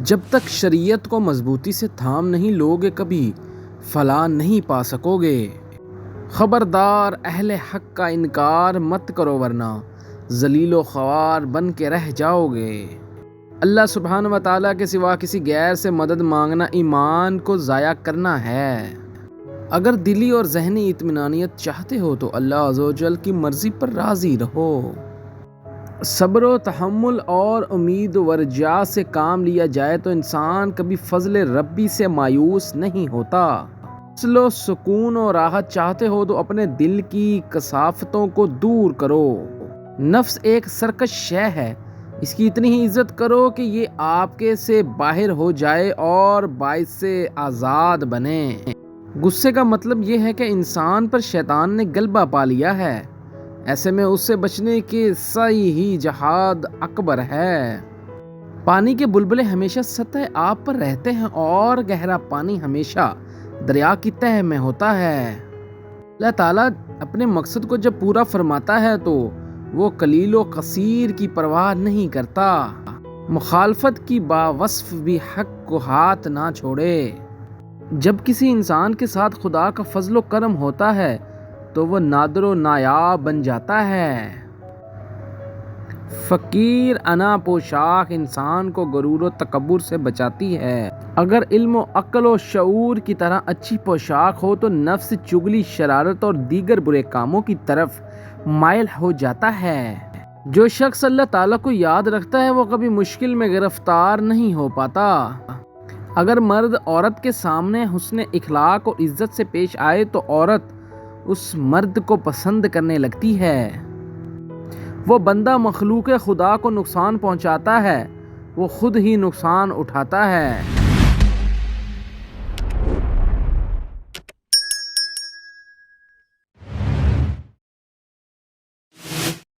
جب تک شریعت کو مضبوطی سے تھام نہیں لوگے کبھی فلاح نہیں پا سکو گے۔ خبردار اہل حق کا انکار مت کرو ورنہ ذلیل و خوار بن کے رہ جاؤ گے۔ اللہ سبحانہ و تعالیٰ کے سوا کسی غیر سے مدد مانگنا ایمان کو ضائع کرنا ہے۔ اگر دلی اور ذہنی اطمینانیت چاہتے ہو تو اللہ عز و جل کی مرضی پر راضی رہو۔ صبر و تحمل اور امید و رجاء سے کام لیا جائے تو انسان کبھی فضل ربی سے مایوس نہیں ہوتا۔ اصل و سکون و راحت چاہتے ہو تو اپنے دل کی کثافتوں کو دور کرو۔ نفس ایک سرکش شے ہے، اس کی اتنی ہی عزت کرو کہ یہ آپ کے سے باہر ہو جائے اور باعث سے آزاد بنے۔ غصے کا مطلب یہ ہے کہ انسان پر شیطان نے غلبہ پا لیا ہے، ایسے میں اس سے بچنے کے سعی ہی جہاد اکبر ہے۔ پانی کے بلبلے ہمیشہ سطح آب پر رہتے ہیں اور گہرا پانی ہمیشہ دریا کی تہہ میں ہوتا ہے۔ اللہ تعالیٰ اپنے مقصد کو جب پورا فرماتا ہے تو وہ قلیل و کثیر کی پرواہ نہیں کرتا۔ مخالفت کی باوصف بھی حق کو ہاتھ نہ چھوڑے۔ جب کسی انسان کے ساتھ خدا کا فضل و کرم ہوتا ہے تو وہ نادر و نایاب بن جاتا ہے۔ فقیر انا پوشاک انسان کو غرور و تکبر سے بچاتی ہے۔ اگر علم و عقل و شعور کی طرح اچھی پوشاک ہو تو نفس چگلی، شرارت اور دیگر برے کاموں کی طرف مائل ہو جاتا ہے۔ جو شخص اللہ تعالیٰ کو یاد رکھتا ہے وہ کبھی مشکل میں گرفتار نہیں ہو پاتا۔ اگر مرد عورت کے سامنے حسن اخلاق اور عزت سے پیش آئے تو عورت اس مرد کو پسند کرنے لگتی ہے۔ وہ بندہ مخلوق خدا کو نقصان پہنچاتا ہے، وہ خود ہی نقصان اٹھاتا ہے۔